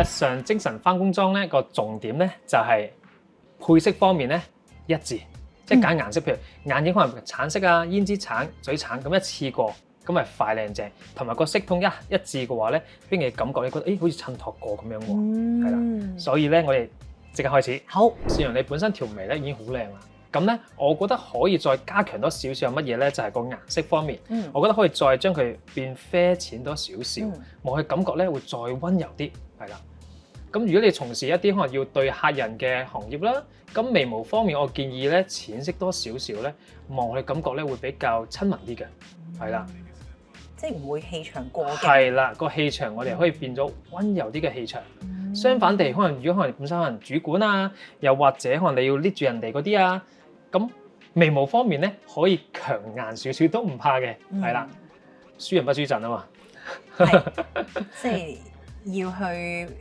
日常精神翻工裝咧個重點咧就係配色方面咧一致，即係揀顏色，譬如眼影可能橙色啊、胭脂橙、嘴橙咁一次過，咁咪快靚正，同埋個色統一致嘅話咧，俾人嘅感覺你覺得好似襯托過咁樣喎，係啦。所以咧我哋即刻開始。好，善陽你本身條眉咧已經好靚啦，咁咧我覺得可以再加強多少少係乜嘢咧？就係個顏色方面，我覺得可以再將佢變啡淺多少少，望佢感覺咧會再溫柔啲，係啦。咁如果你從事一啲可能要對客人嘅行業啦，咁眉毛方面我建議咧淺色多少少咧，望佢感覺咧會比較親民啲嘅，係啦。即係唔會氣場過嘅。係啦，個氣場我哋可以變咗溫柔啲嘅氣場。相反地，可能如果可能本身可能主管啊，又或者可能你要 lead 住人哋嗰啲啊，咁眉毛方面咧可以強硬少少都唔怕嘅，係啦，輸人不輸陣啊嘛。係，即係要去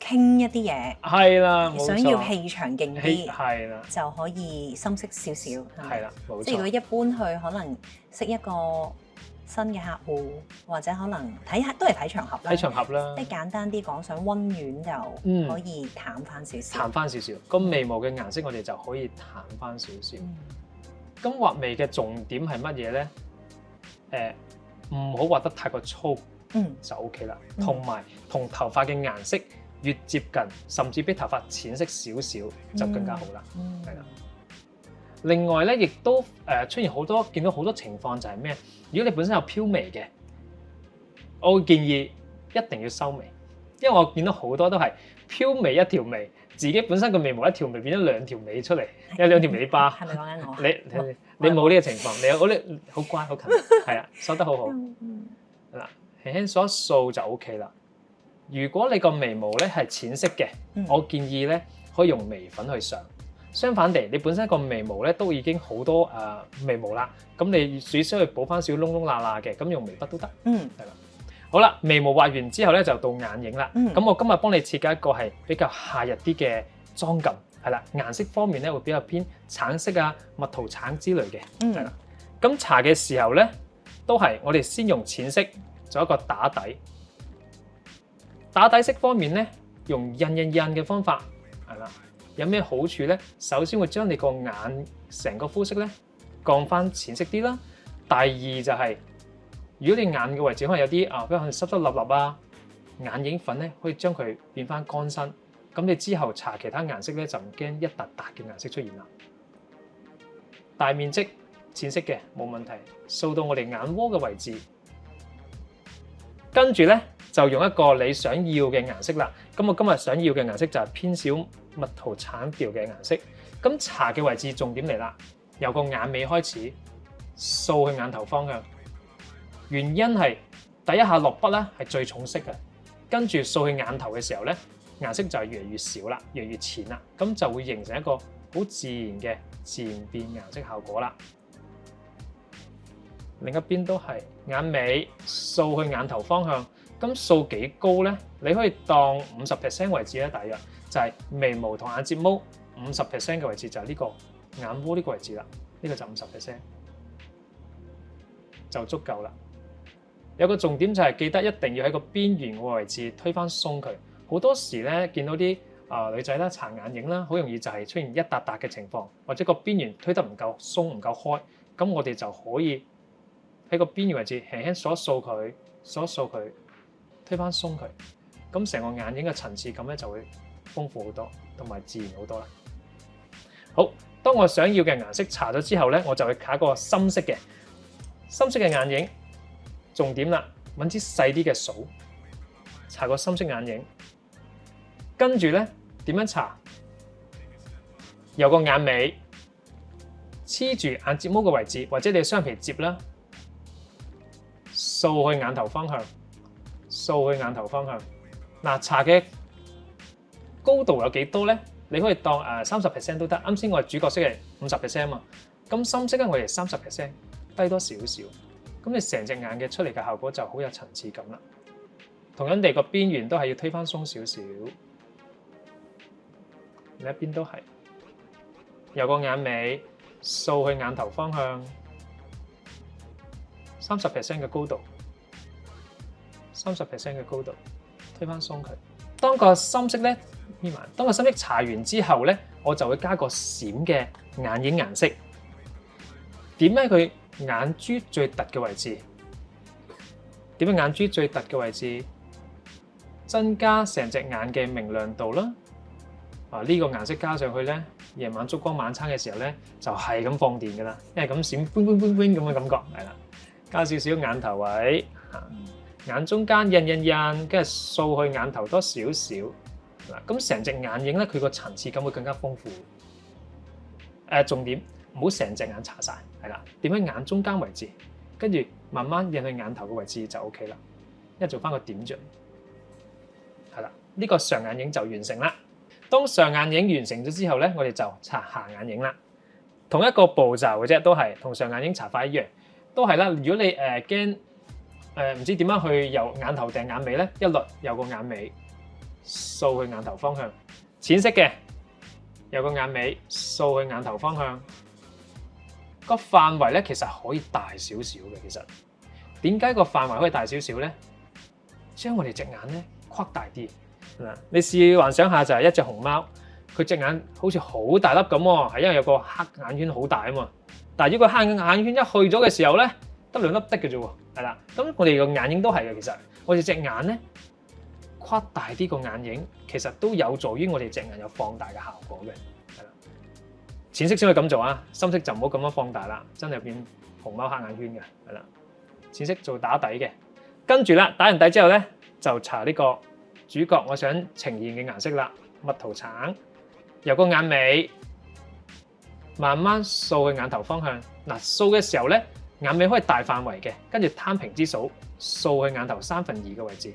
傾一啲嘢，係啦，想要氣場勁啲，係啦，就可以深色少少，係啦，冇錯。即係如果一般去可能識一個新嘅客戶，或者可能都係睇場合啦，睇場合啦，即係簡單啲講，想溫暖就可以淡翻少少，淡翻少少。咁眉毛嘅顏色我哋就可以淡翻少少。咁畫眉嘅重點係乜嘢咧？唔好畫得太過粗，就 OK 啦。同埋同頭髮嘅顏色越接近，甚至比頭髮淺色少少就更加好啦。係啦。另外咧，亦都出現見到好多情況就係咩？如果你本身有飄眉嘅，我會建議一定要收眉，因為我見到好多都係飄眉一條眉，自己本身個眉毛一條眉變咗兩條尾出嚟，有兩條尾巴。係咪講緊我？你冇呢個情況，你好乖好勤，係啊，收得好好。嗱，輕輕掃一掃就 OK 啦。如果你個眉毛咧係淺色嘅，我建議咧可以用眉粉去上。相反地，你本身個眉毛咧都已經好多眉毛啦，咁你只需要補翻少窿窿罅罅嘅，咁用眉筆都得。係啦。好啦，眉毛畫完之後咧就到眼影啦。咁我今日幫你設計一個係比較夏日啲嘅妝感，係啦，顏色方面咧會比較偏橙色啊、蜜桃橙之類嘅，係啦。咁搽嘅時候咧都係我哋先用淺色做一個打底，打底色方面咧用印嘅方法，係啦。有咩好處咧？首先會將你個眼成個膚色咧降翻淺色啲啦。第二就係、如果你眼嘅位置可能有啲比較濕濕立立啊，眼影粉咧可以將佢變翻乾身。咁你之後搽其他顏色咧就唔驚一笪笪嘅顏色出現啦。大面積淺色嘅冇問題，掃到我哋眼窩嘅位置，跟住咧就用一個你想要嘅顏色啦。咁我今日想要嘅顏色就係偏少蜜桃橙調嘅顏色。咁搽嘅位置重點嚟啦，由個眼尾開始掃去眼頭方向。原因係第一下落筆咧係最重色嘅，跟住掃去眼頭嘅時候咧，顏色就係越嚟越少啦，越嚟越淺啦，咁就會形成一個好自然嘅自然變顏色效果啦。另一邊都係眼尾掃去眼頭方向，咁掃幾高咧？你可以當50% 位置咧，大約就係眉毛同眼睫毛50% 嘅位置就係呢個眼窩呢個位置啦，呢個就50%就足夠啦。有個重點就係記得一定要喺個邊緣嘅位置推返鬆佢。好多時咧見到啲女仔啦搽眼影啦，好容易就係出現一笪笪嘅情況，或者個邊緣推得唔夠鬆唔夠開，咁我哋就可以喺個邊緣位置輕輕掃一掃佢，掃一掃佢，推返鬆佢，咁成個眼影嘅層次感咧就會豐富好多，同埋自然好多啦。好，當我想要嘅顏色搽咗之後咧，我就會搽個深色嘅眼影。重點啦，揾支細啲嘅掃，搽個深色眼影。跟住咧點樣搽？由個眼尾黐住眼睫毛嘅位置，或者你雙皮接啦，掃去眼頭方向，掃去眼頭方向。嗱，搽嘅高度有幾多咧？你可以當30% 都得。啱先我係主角色係50%嘛，咁深色咧我哋30%，低多少少。咁你成隻眼嘅出嚟嘅效果就好有層次感啦。同樣地個邊緣都係要推返鬆少少，另一邊都係由個眼尾掃去眼頭方向，30% 嘅高度，30% 嘅高度，推返鬆佢。當個深色咧眯埋，當個深色搽完之後咧，我就會加個閃嘅眼影顏色，點喺佢眼珠最突嘅位置。點喺眼珠最突嘅位置，增加成隻眼嘅明亮度啦。呢個顏色加上去咧，夜晚燭光晚餐嘅時候咧，就係咁放電噶啦，因為咁閃咁嘅感覺係啦。加少少眼頭位，眼中間印，跟住掃去眼頭多少少。嗱，咁成隻眼影咧，佢個層次感會更加豐富。重點唔好成隻眼搽晒，係啦，點喺眼中間位置，跟住慢慢印去眼頭嘅位置就 OK 啦。一做翻個點綴，係啦，呢個上眼影就完成啦。當上眼影完成咗之後咧，我哋就搽下眼影啦。同一個步驟嘅啫，都係同上眼影搽法一樣，都係啦。如果你驚唔知點樣去由眼頭定眼尾咧，一律有個眼尾掃去眼頭方向，淺色嘅有個眼尾掃去眼頭方向。個範圍咧其實可以大少少嘅。其實點解個範圍可以大少少咧？將我哋隻眼咧擴大啲。嗱，你試幻想下就係一隻熊貓，佢隻眼好似好大粒咁喎，係因為有個黑眼圈好大啊嘛。但係如果個黑眼圈一去咗嘅時候咧，得兩粒的嘅啫喎，係啦。咁我哋個眼影都係嘅，其實我哋隻眼咧擴大啲個眼影，其實都有助於我哋隻眼有放大嘅效果嘅，係啦。淺色先可以咁做啊，深色就唔好咁樣放大啦，真係變熊貓黑眼圈嘅，係啦。淺色做打底嘅，跟住啦，打完底之後咧就搽呢個主角我想呈現嘅顏色啦，蜜桃橙，由個眼尾慢慢掃去眼頭方向。嗱，掃嘅時候咧，眼尾可以大範圍嘅，跟住攤平之數，掃去眼頭2/3嘅位置。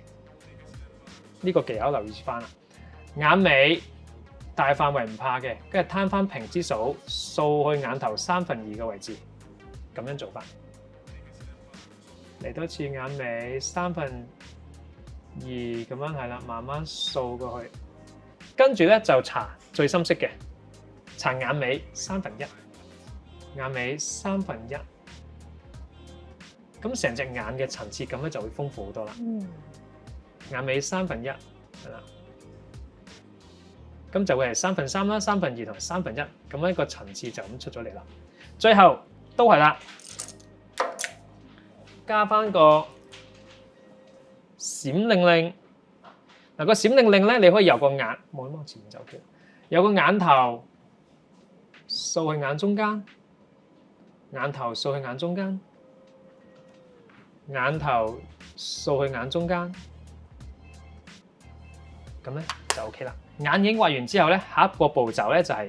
呢個技巧留意翻啦。眼尾大範圍唔怕嘅，跟住攤翻平之數，掃去眼頭2/3嘅位置，咁樣做法。嚟多次眼尾2/3咁樣係啦，慢慢掃過去，跟住咧就搽最深色嘅，搽眼尾1/3，眼尾1/3，咁成隻眼嘅層次感咧就會豐富好多啦。眼尾1/3係啦，咁就會係3/3啦、2/3同1/3，咁樣一個層次就咁出咗嚟啦。最後都係啦，加翻個閃令令。嗱，個閃令令咧，你可以由個眼望一望前面就 OK，有個眼頭掃去眼中間，眼頭掃去眼中間，眼頭掃去眼中間，咁咧就 OK 啦。眼影畫完之後咧，下一個步驟咧就係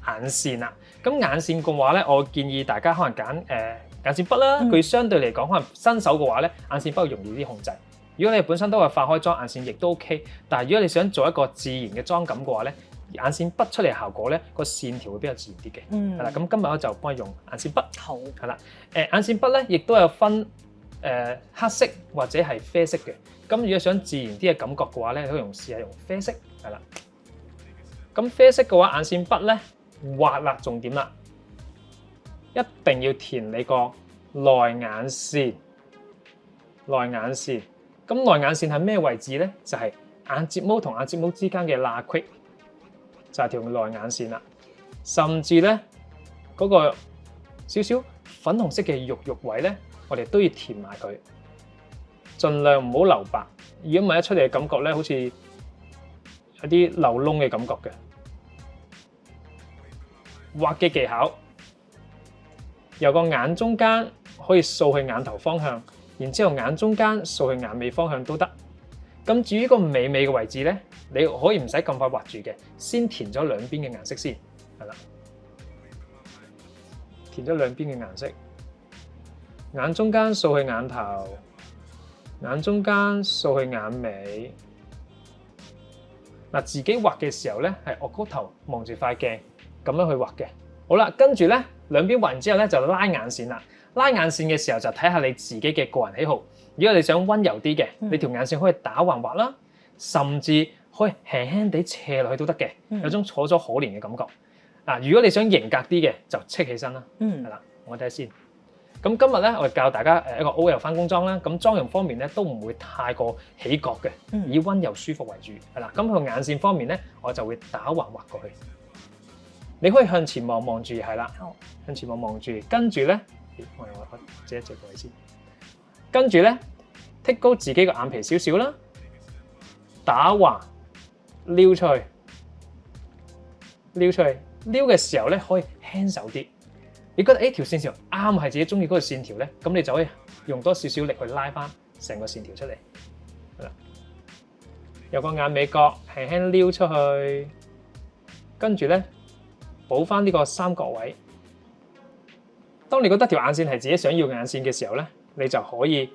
眼線啦。咁眼線嘅話咧，我建議大家可能揀眼線筆啦。佢相對嚟講，可能新手嘅話咧，眼線筆會容易啲控制。如果你本身都係化開妝，眼線亦都 OK。但係如果你想做一個自然嘅妝感嘅話咧，眼線筆出嚟效果咧，個線條會比較自然啲嘅。係啦，咁今日我就幫你用眼線筆。好。係啦，眼線筆咧亦都有分黑色或者係啡色嘅。咁如果想自然啲嘅感覺嘅話咧，你可以試下用啡色。係啦。咁啡色嘅話，眼線筆咧畫啦，重點啦，一定要填你個內眼線。內眼線。咁內眼線係咩位置咧？就係眼睫毛同眼睫毛之間嘅罅隙，就係條內眼線啦。甚至咧嗰個少少粉紅色嘅肉位咧，我哋都要填埋佢，盡量唔好留白。如果唔係一出嚟嘅感覺咧，好似有啲漏窿嘅感覺嘅。畫嘅技巧，由個眼中間可以掃去眼頭方向。然之後眼中間掃去眼尾方向都得。咁至於個尾嘅位置咧，你可以唔使咁快畫住嘅，先填咗兩邊嘅顏色先，係啦。填咗兩邊嘅顏色，眼中間掃去眼頭，眼中間掃去眼尾。嗱，自己畫嘅時候咧，係我個頭望住塊鏡咁樣去畫嘅。好啦，跟住咧兩邊畫完之後咧，就拉眼線啦。拉眼線嘅時候就睇下你自己嘅個人喜好。如果你想溫柔啲嘅，你條眼線可以打橫畫啦，甚至可以輕輕地斜落去都得嘅，有種楚楚可憐嘅感覺。嗱，如果你想型格啲嘅，就戚起身啦。係啦，我睇下先。咁今日咧，我教大家一個 OL 翻工裝啦。咁妝容方面咧都唔會太過起角嘅，以溫柔舒服為主係啦。咁佢眼線方面咧，我就會打橫畫過去。你可以向前望住係啦，向前望住，跟住咧，我借一借過去先。跟住咧，剔高自己個眼皮少少啦，打橫撩出去，撩出去，撩嘅時候咧可以輕手啲。你覺得條線條啱係自己中意嗰個線條咧，咁你就可以用多少少力去拉翻成個線條出嚟。係啦，有個眼尾角輕輕撩出去，跟住咧補翻呢個三角位。當你覺得條眼線係自己想要嘅眼線嘅時候咧，你就可以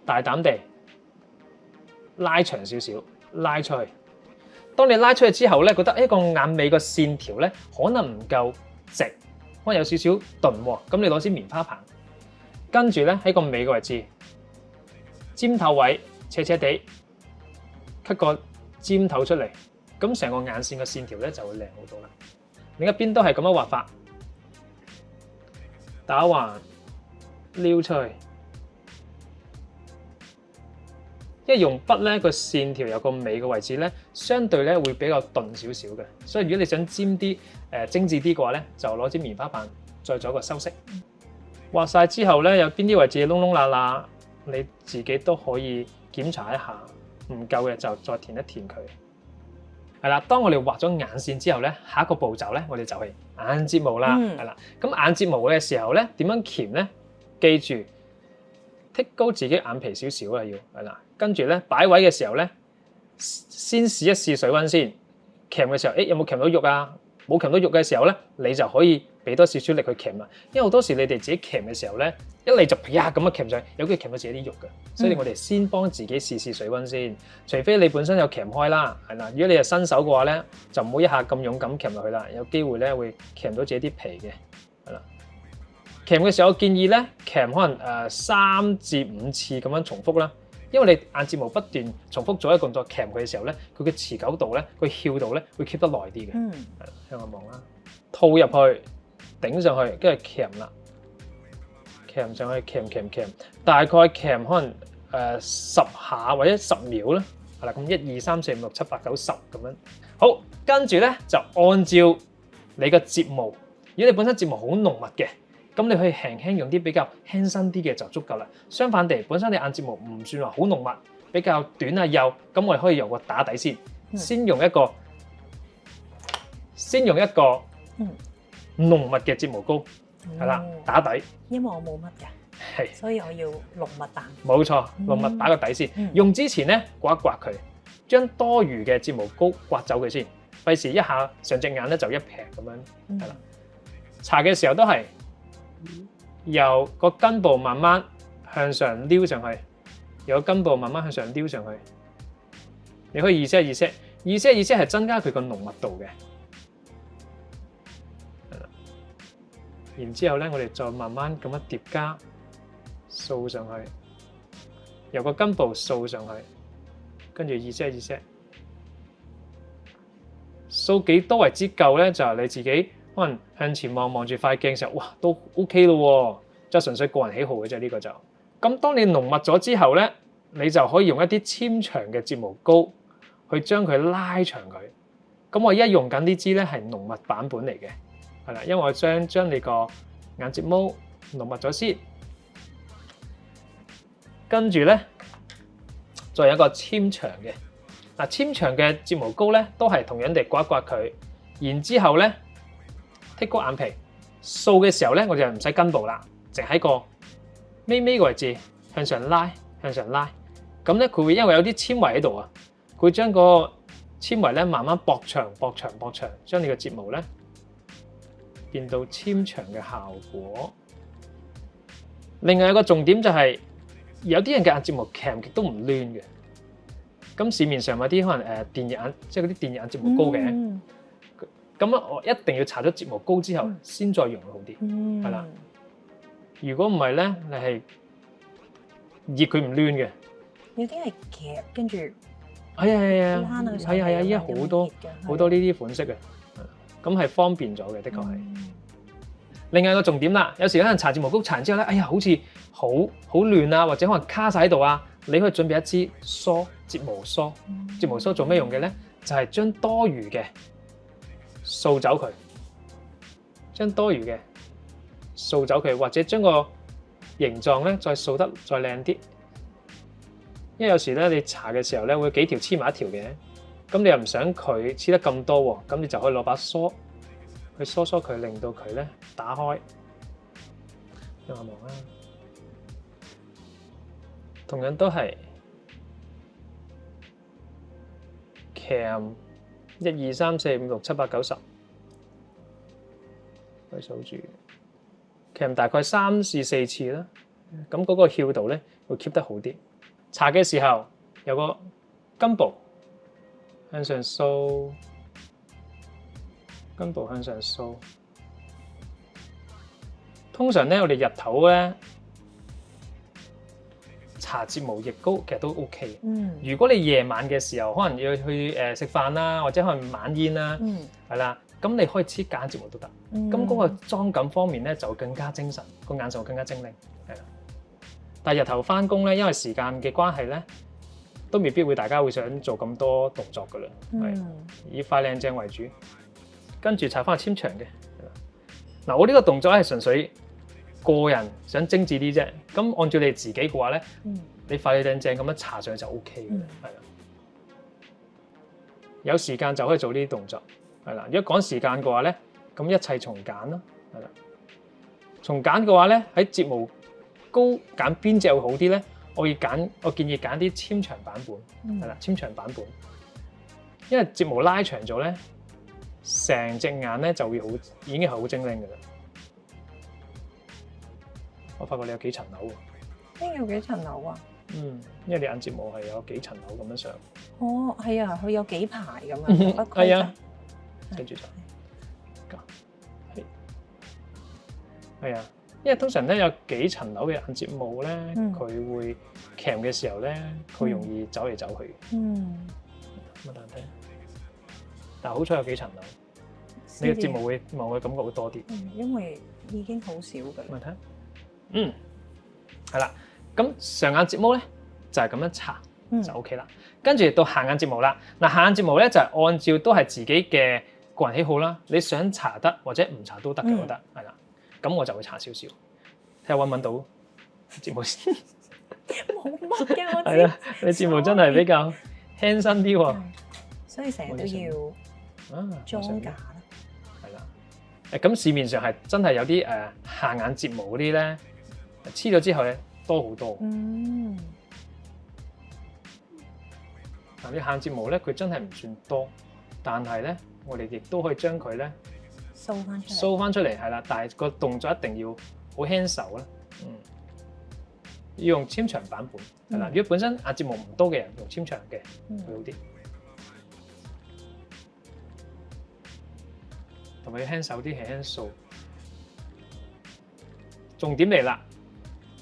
大膽地拉長少少，拉出去。當你拉出去之後咧，覺得個眼尾個線條咧可能唔夠直。可能有少少鈍喎，咁你攞支棉花棒，跟住咧喺個尾嘅位置，尖頭位斜斜地 cut 個尖頭出嚟，咁成個眼線嘅線條咧就會靚好多啦。另一邊都係咁樣畫法，打橫撩出去，因為用筆咧個線條有個尾嘅位置咧，相對咧會比較鈍少少嘅，所以如果你想尖啲、精緻啲嘅話咧，就攞支棉花棒再做一個修飾。畫晒之後咧，有邊啲位置窿窿罅罅，你自己都可以檢查一下，唔夠嘅就再填一填佢。係啦，當我哋畫咗眼線之後咧，下一個步驟咧，我哋就係眼睫毛啦。係啦，咁眼睫毛嘅時候咧，點樣鉗咧？記住剔高自己眼皮少少啊，要係啦。跟住咧擺位嘅時候咧，先試一試水溫先。鉗嘅時候，有冇鉗到肉啊？冇鉗到肉嘅時候咧，你就可以俾多少少力去鉗啦。因為好多時你哋自己鉗嘅時候咧，一嚟就啪咁樣鉗上去，有機會鉗到自己啲肉嘅。所以我哋先幫自己試試水溫先。除非你本身有鉗開啦，係啦。如果你係新手嘅話咧，就唔好一下咁勇敢鉗落去啦，有機會咧會鉗到自己啲皮嘅，係啦。鉗嘅時候，我建議咧鉗可能3至5次咁樣重複啦。因為你眼睫毛不斷重複做一個動作鉗佢嘅時候咧，佢嘅持久度咧，佢翹度咧會 keep 得耐啲嘅。向我望啦，套入去，頂上去，跟住鉗啦，鉗上去，鉗，大概鉗可能10下或者10秒啦。係啦，咁1、2、3、4、5、6、7、8、9、10咁樣。好，跟住咧就按照你嘅睫毛，如果你本身睫毛好濃密嘅。咁你可以輕輕用啲比較輕身啲嘅就足夠啦。相反地，本身你眼睫毛唔算話好濃密，比較短啊幼，咁我哋可以用個打底先，先用一個濃密嘅睫毛膏，係啦，打底。因為我冇乜嘅，係，所以我要濃密彈。冇錯，濃密打個底先。用之前咧刮一刮佢，將多餘嘅睫毛膏刮走佢先，費事一下上隻眼咧就一撇咁樣，係啦。搽嘅時候都係。由個根部慢慢向上撩上去，由個根部慢慢向上撩上去。你可以意識係增加佢個濃密度嘅。然之後咧，我哋再慢慢咁樣疊加掃上去，由個根部掃上去，跟住意識掃幾多為之夠咧？就係你自己。可能向前望住塊鏡嘅時候，哇，都 OK 咯，就純粹個人喜好嘅啫。呢個就咁。當你濃密咗之後咧，你就可以用一啲纖長嘅睫毛膏去將佢拉長佢。咁我而家用緊呢支咧係濃密版本嚟嘅，係啦，因為我將你個眼睫毛濃密咗先，跟住咧再有一個纖長嘅嗱，纖長嘅睫毛膏咧都係同樣地刮一刮佢，然之後咧。剔高眼皮，掃嘅時候咧，我就唔使根部啦，淨喺個尾嘅位置向上拉，咁咧佢會因為有啲纖維喺度啊，佢會將個纖維咧慢慢駁長，將你嘅睫毛咧變到纖長嘅效果。另外有個重點就係、有啲人嘅眼睫毛鉗極都唔攣嘅，咁市面上有啲可能電熱眼，即係嗰啲電熱眼睫毛膏嘅。咁我一定要搽咗睫毛膏之後，先再用會好啲，係啦。如果唔係咧，你係熱佢唔攣嘅。有啲係夾跟住，係，依家好多呢啲款式嘅，咁係方便咗嘅，的確係。另外一個重點啦，有時可能搽睫毛膏搽完之後咧，哎呀好似好亂啊，或者可能卡晒喺度啊，你可以準備一支梳，睫毛梳。睫毛梳做咩用嘅咧？就係將多餘嘅掃走佢，或者將個形狀咧再掃得再靚啲。因為有時咧你搽嘅時候咧會幾條黐埋一條嘅，咁你又唔想佢黐得咁多喎，咁你就可以攞把梳去梳佢，令到佢咧打開。用下望啦，同樣都係 cam 1、2、3、4、5、6、7、8、9、10，可以數住 cam 大概3、4次啦。咁嗰個翹度咧會 keep 得好啲。搽嘅時候有個根部向上掃，通常咧，我哋日頭咧搽睫毛液膏其實都 OK。如果你夜晚嘅時候，可能要去食飯啦，或者可能晚宴啦，係啦，咁你可以黐假睫毛都得。咁嗰個妝感方面咧就更加精神，個眼神會更加精靈，係啦。但係日頭翻工咧，因為時間嘅關係咧，都未必會大家會想做咁多動作噶啦，係以快靚正為主。跟住搽翻個纖長嘅。嗱，我呢個動作咧係純粹個人想精緻啲啫。咁按照你自己嘅話咧，你快靚正咁樣搽上去就 OK 嘅，係啦。有時間就可以做呢啲動作，係啦。如果趕時間嘅話咧，咁一切從簡啦，係啦。從簡嘅話咧，喺睫毛膏揀邊隻會好啲咧？我建議揀啲纖長版本，係啦，纖長版本，因為睫毛拉長咗咧，成隻眼咧就會已經係好精靈嘅啦。我發覺你有幾層樓喎？有幾層樓啊？因為你眼睫毛係有幾層樓咁樣上。哦，係啊，佢有幾排咁樣。係啊，跟住就係啊，因為通常咧有幾層樓嘅眼睫毛咧，佢會鉗嘅時候咧，佢容易走嚟走去。咁難睇，但係好彩有幾層樓，你嘅睫毛會望佢感覺會多啲。因為已經好少㗎啦。睇，係啦。咁上眼睫毛咧就係咁樣搽就 OK 啦。跟住到下眼睫毛啦。嗱，下眼睫毛咧就係按照都係自己嘅個人喜好啦。你想搽得或者唔搽都得嘅，我覺得係啦。咁我就會搽少少，睇下揾唔揾到睫毛先。冇乜嘅，我知。係啦，你睫毛真係比較輕身啲喎。所以成日都要裝假啦。係啦，咁市面上係真係有啲下眼睫毛嗰啲咧，黐咗之後咧多好多。嗱，你下眼睫毛咧，佢真係唔算多，但係咧，我哋亦都可以將佢咧掃翻出嚟，係啦。但係個動作一定要好輕手啦。要用纖長版本係啦。如果本身眼睫毛唔多嘅人，用纖長嘅會好啲。同埋要輕手啲，輕輕掃。重點嚟啦！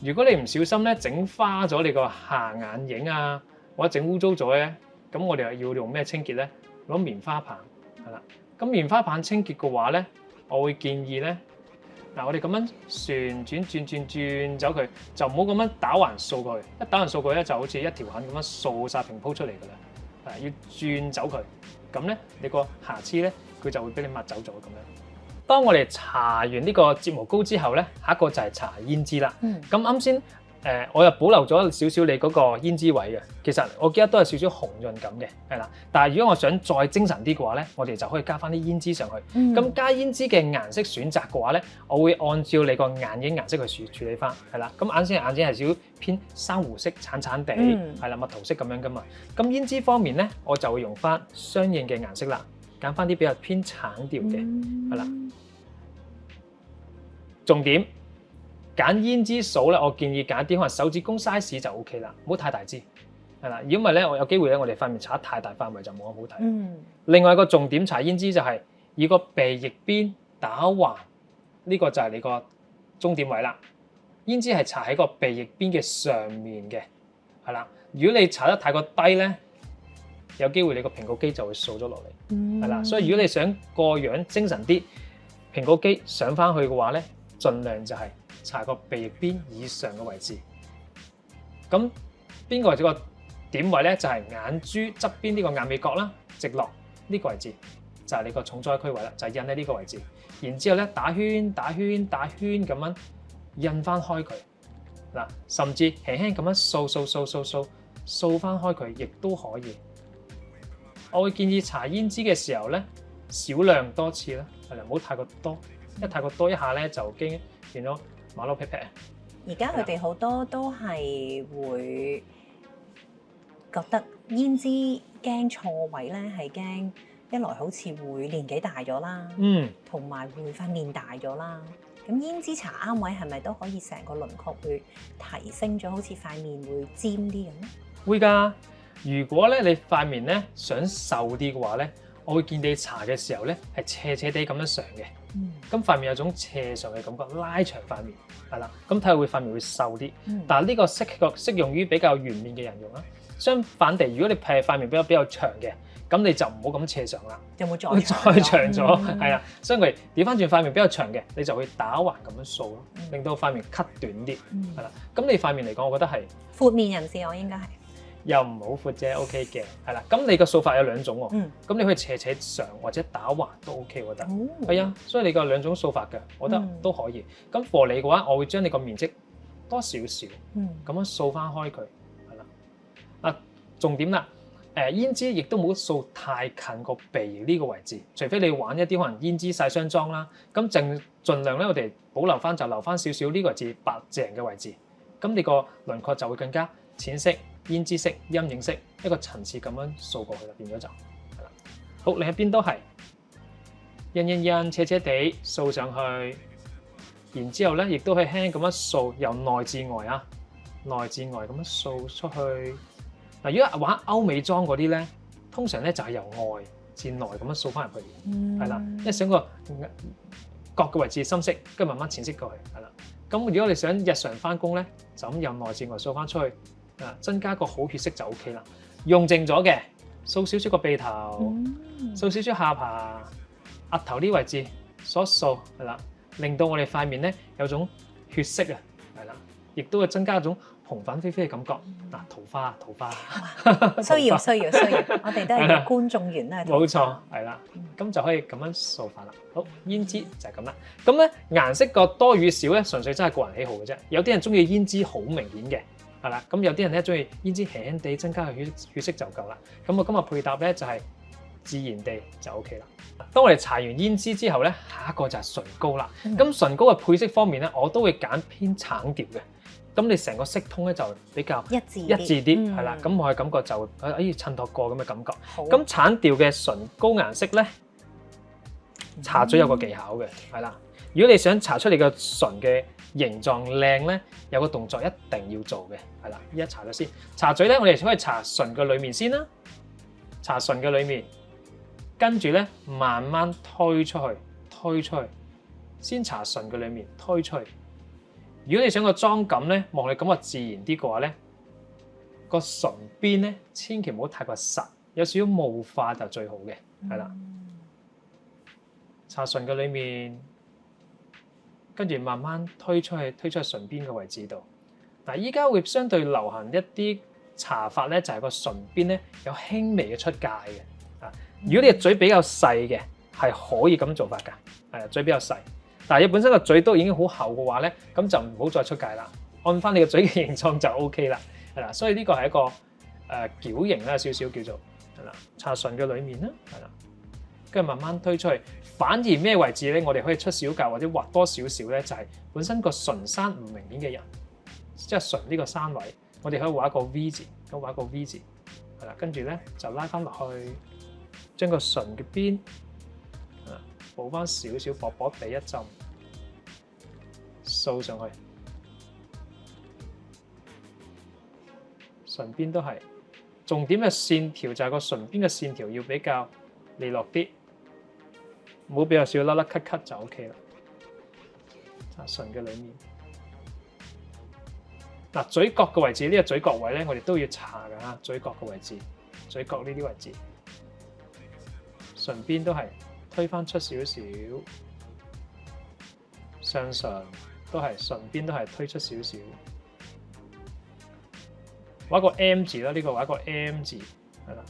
如果你唔小心咧，整花咗你個下眼影啊，或者整污糟咗咧，咁我哋又要用咩清潔咧？攞棉花棒係啦。咁棉花棒清潔嘅話咧，我會建議咧，嗱，我哋咁樣旋轉走佢，就唔好咁樣打橫掃過去。一打橫掃過去咧，就好似一條痕咁樣掃晒平鋪出嚟㗎啦。要轉走佢，咁咧你個瑕疵咧，佢就會俾你抹走咗咁樣。當我哋搽完呢個睫毛膏之後咧，下一個就係搽胭脂啦。咁啱先我又保留咗少少你嗰個胭脂位嘅，其實我記得都係少少紅潤感嘅，係啦。但係如果我想再精神啲嘅話咧，我哋就可以加翻啲胭脂上去。咁加胭脂嘅顏色選擇嘅話咧，我會按照你個眼影顏色去處理翻，係啦。咁眼睛係少少偏珊瑚色、橙橙地，係啦，蜜桃色咁樣噶嘛。咁胭脂方面咧，我就會用翻相應嘅顏色啦，揀翻啲比較偏橙調嘅，係啦。重點揀胭脂掃咧，我建議揀啲可能手指公 size 就 OK 啦，唔好太大支，係啦。如果唔係咧，我有機會咧，我哋塊面搽得太大範圍就冇咁好睇。另外一個重點搽胭脂就係以個鼻翼邊打橫，呢個就係你個終點位啦。胭脂係搽喺個鼻翼邊嘅上面嘅，係啦。如果你搽得太過低咧，有機會你個蘋果肌就會掃咗落嚟，係啦。所以如果你想個樣精神啲，蘋果肌上翻去嘅話咧，盡量就係搽個鼻翼邊以上嘅位置。咁邊個位置個點位咧？就係眼珠側邊呢個眼尾角啦，直落呢個位置就係你個重災區位啦，就係印喺呢個位置。然之後咧，打圈咁樣印翻開佢嗱，甚至輕輕咁樣掃翻開佢，亦都可以。我會建議搽胭脂嘅時候咧，少量多次啦，係啦，唔好太過多，太過多一下咧就驚變咗馬騮劈劈。而家佢哋好多都係會覺得胭脂驚錯位咧，係驚一來好似會年紀大咗啦，同埋會塊面大咗啦。咁胭脂搽啱位係咪都可以成個輪廓會提升咗，好似塊面會尖啲咁咧？會㗎。如果咧你塊面咧想瘦啲嘅話咧，我會建議你搽嘅時候咧係斜斜地咁樣上嘅。咁塊面有種斜上嘅感覺，拉長塊面係啦。咁睇下會塊面會瘦啲。但係呢個適用於比較圓面嘅人用啦。相反地，如果你塊面比較長嘅，咁你就唔好咁斜上啦。有冇再長咗？係啦，所以佢調翻轉塊面比較長嘅，你就會打橫咁樣掃咯，令到塊面 cut 短啲。係啦，咁你塊面嚟講，我覺得係闊面人士，我應該係。又唔好闊啫 ，OK 嘅，係啦。咁你個掃法有兩種喎，咁你可以斜上或者打橫都 OK，我覺得。係啊，所以你個兩種掃法嘅，我覺得都可以。咁 for 你嘅話，我會將你個面積多少少，咁樣掃翻開佢，係啦。啊，重點啦，胭脂亦都冇掃太近個鼻呢個位置，除非你玩一啲可能胭脂晒雙妝啦。咁盡量咧，我哋保留翻就留翻少少呢個位置白淨嘅位置，咁你個輪廓就會更加淺色。胭脂色、陰影色一個層次咁樣掃過去啦，變咗就係啦。好，另一邊都係印斜斜地掃上去，然之後咧亦都可以輕輕咁樣掃，由內至外啊，內至外咁樣掃出去。嗱，如果玩歐美妝嗰啲咧，通常咧就係由外至內咁樣掃翻入去，係啦，因為想個角嘅位置深色，跟住慢慢淺色過去，係啦。咁如果你想日常翻工咧，就咁由內至外掃翻出去。增加個好血色就 OK 啦。用淨咗嘅，掃少少個鼻頭，掃少少下巴、額頭呢位置，掃一掃係啦，令到我哋塊面咧有種血色啊，係啦，亦都會增加一種紅粉飛飛嘅感覺。嗱，桃花，需要，我哋都係觀眾緣啦。冇錯，係啦，咁就可以咁樣掃法啦。好，胭脂就係咁啦。咁咧顏色個多與少咧，純粹真係個人喜好嘅啫。有啲人中意胭脂好明顯嘅。係啦，咁有啲人咧中意胭脂輕輕地增加佢血色就夠啦。咁我今日配搭咧就係自然地就 OK 啦。當我哋搽完胭脂之後咧，下一個就係唇膏啦。咁唇膏嘅配色方面咧，我都會揀偏橙調嘅。咁你成個色通咧就比較一致啲，係啦。咁我嘅感覺就襯托過咁嘅感覺。咁橙調嘅唇膏顏色咧，搽嘴有個技巧嘅，係啦。如果你想搽出你個唇嘅形狀靚咧，有個動作一定要做嘅，係啦。依家搽咗先，搽嘴咧，我哋可以搽唇嘅裏面先啦，搽唇嘅裏面，跟住咧慢慢推出去，先搽唇嘅裏面，推出去。如果你想個妝感咧，望你感覺自然啲嘅話咧，個唇邊咧千祈唔好太過實，有少少霧化就最好嘅，係啦。搽唇嘅裏面。跟住慢慢推出去唇邊嘅位置度。嗱，依家會相對流行一啲搽法咧，就係個唇邊咧有輕微嘅出界嘅。啊，如果你嘅嘴比較細嘅，係可以咁做法㗎。係啊，嘴比較細，但係你本身個嘴都已經好厚嘅話咧，咁就唔好再出界啦。按翻你個嘴嘅形狀就 OK 啦。係啦，所以呢個係一個矯形啦，少少叫做係啦，搽唇嘅裏面啦，係啦，跟住慢慢推出去。反而咩位置咧，我哋可以出小格或者畫多少少咧，就係本身個唇山唔明顯嘅人，即係唇呢個山位，我哋可以畫一個 V 字，咁畫一個 V 字，係啦，跟住咧就拉翻落去，將個唇嘅邊，補翻少少薄薄地一浸，掃上去，唇邊都係，重點嘅線條就係個唇邊嘅線條要比較利落啲。唔好比較少甩甩咳咳就 OK 啦。搽唇嘅裏面，嗱，嘴角嘅位置呢個嘴角位咧，我哋都要搽㗎嚇。嘴角嘅位置，嘴角呢啲位置，唇邊都係推返出少少，上唇都係唇邊都係推出少少，畫個 M 字啦，呢個畫個 M 字係啦。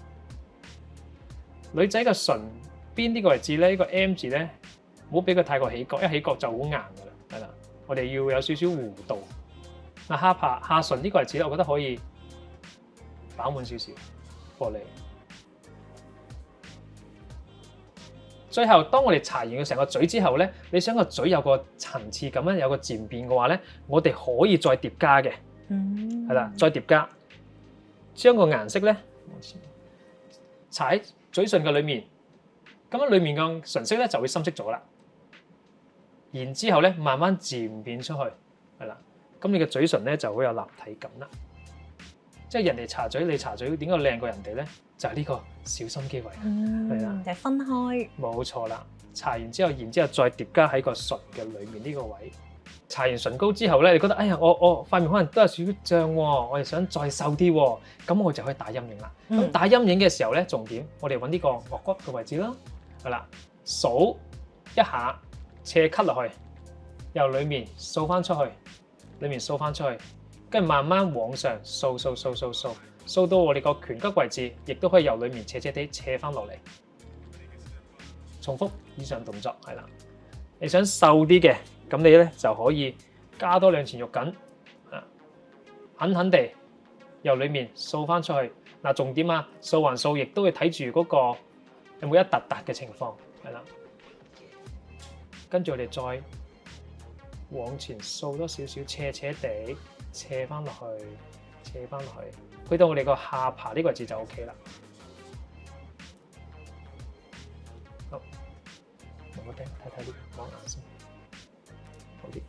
女仔嘅唇邊呢個位置咧，呢個 M 字咧，唔好俾佢太過起角，一起角就好硬噶啦，係啦。我哋要有少少弧度。嗱，下巴下唇呢個位置咧，我覺得可以飽滿少少，過嚟。最後，當我哋搽完佢成個嘴之後咧，你想個嘴有個層次感咧，有個漸變嘅話咧，我哋可以再疊加嘅，係啦，再疊加，將個顏色咧搽喺嘴唇嘅裏面，咁樣裏面嘅唇色咧就會深色咗啦。然之後咧，慢慢漸變出去，係啦，咁你嘅嘴唇咧就好有立體感啦。即係人哋搽嘴，你搽嘴，點解靚過人哋咧？就係呢個小心機位，係啦，就係分開。冇錯啦，搽完之後，然之後再疊加喺個唇嘅裏面呢個位。搽完唇膏之後咧，你覺得哎呀，我塊面可能都有少少脹喎，我哋想再瘦啲喎，咁我就可以打陰影啦。咁打陰影嘅時候咧，重點我哋揾呢個顎骨嘅位置啦，係啦，數一下，斜 cut 落去，由裏面掃翻出去，裏面掃翻出去。跟住慢慢往上掃到我哋個顴骨位置，亦都可以由裏面斜斜地斜翻落嚟。重複以上動作係啦。你想瘦啲嘅，咁你咧就可以加多兩錢肉緊，狠狠地由裏面掃翻出去。嗱，重點啊，掃還掃，亦都會睇住嗰個有冇一突突嘅情況，係啦。跟住我哋再往前掃多少少，斜斜地。斜翻落去，斜翻落去，去到我哋個下巴呢個位置就 OK 啦。好，望個頂，睇啲望眼先，好啲。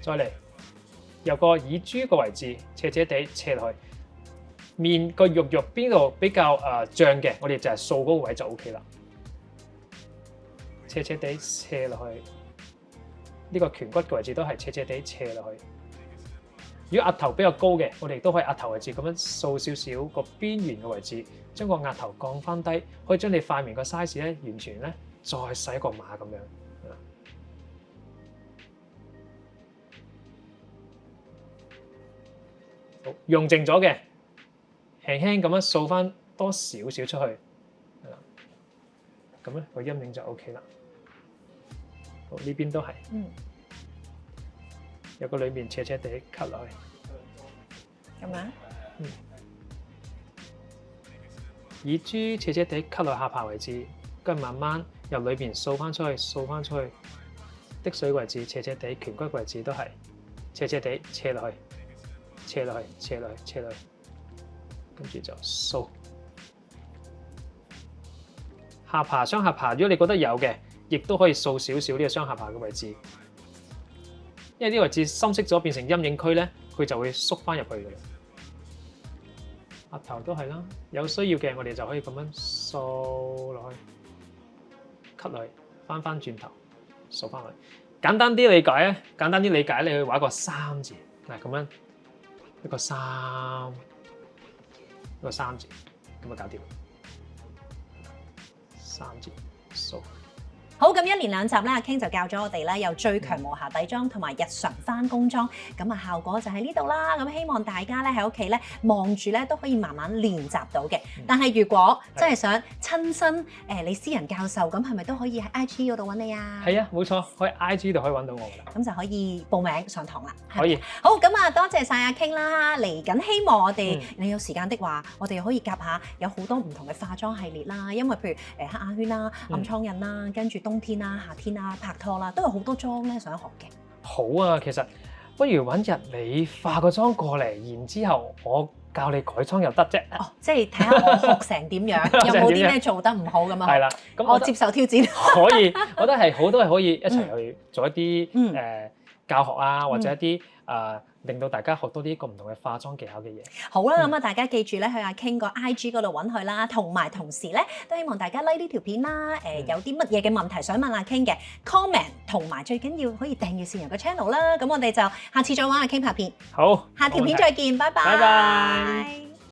再嚟，由個耳珠個位置斜斜地斜落去，面個肉邊度比較脹嘅，我哋就係掃嗰個位就 OK 啦。斜斜地斜落去。呢個顴骨嘅位置都係斜斜地斜落去。如果額頭比較高嘅，我哋都可以額頭位置咁樣掃少少個邊緣嘅位置，將個額頭降翻低，可以將你塊面個 size 咧完全咧再細一個碼咁樣。好，用淨咗嘅，輕輕咁樣掃翻多少少出去，係啦，咁咧個陰影就 OK 啦。好，呢邊都係，有個裏面斜斜地 cut 落去，咁樣，耳珠斜斜地 cut 落下巴位置，跟住慢慢由裏邊掃翻出去，掃翻出去，滴水位置斜斜地，顴骨位置都係斜斜地斜落去，斜落去，斜落去，斜落去，跟住就掃下巴，雙下巴，如果你覺得有嘅。亦都可以掃少少呢個雙下巴嘅位置，因為呢個位置深色咗變成陰影區咧，佢就會縮翻入去嘅啦。額頭都係啦，有需要嘅我哋就可以咁樣掃落去 ，cut 落去，翻轉頭掃翻去。簡單啲理解咧，簡單啲理解，你去畫個3字，嗱咁樣一個3，一個3字，咁就搞掂。3字掃。好，咁一連兩集咧，阿 King 就教咗我哋咧，有最強無瑕底妝同埋日常返工妝，咁啊效果就喺呢度啦。咁希望大家咧喺屋企咧望住咧都可以慢慢練習到嘅。但係如果真係想親身你私人教授，咁係咪都可以喺 IG 嗰度揾你啊？係啊，冇錯，可以 IG 度可以揾到我㗎啦。咁就可以報名上堂啦。可以。好，咁啊多謝晒阿 King 啦。嚟緊希望我哋你有時間的話，我哋可以夾下有好多唔同嘅化妝系列啦。因為譬如黑眼圈啦、暗瘡印啦，跟住冬天啦、夏天啦、拍拖啦，都有好多妝咧想學嘅。好啊，其實不如揾日你化個妝過嚟，然之後我教你改妝又得啫。哦，即係睇下我學成點樣，有冇啲咩做得唔好咁啊？係啦，咁我接受挑戰。可以，我覺得係好多係可以一齊去做一啲教學啊，或者一啲令到大家學多啲個唔同嘅化妝技巧嘅嘢。好啦，咁啊大家記住咧，去阿 King 個 IG 嗰度揾佢啦，同時咧都希望大家 like 呢條片啦。有啲乜嘢嘅問題想問阿 King 嘅 comment， 同埋最緊要可以訂閱善柔嘅 channel 啦。咁我哋就下次再玩阿 King 拍片。好，下條片再見，拜拜。拜拜。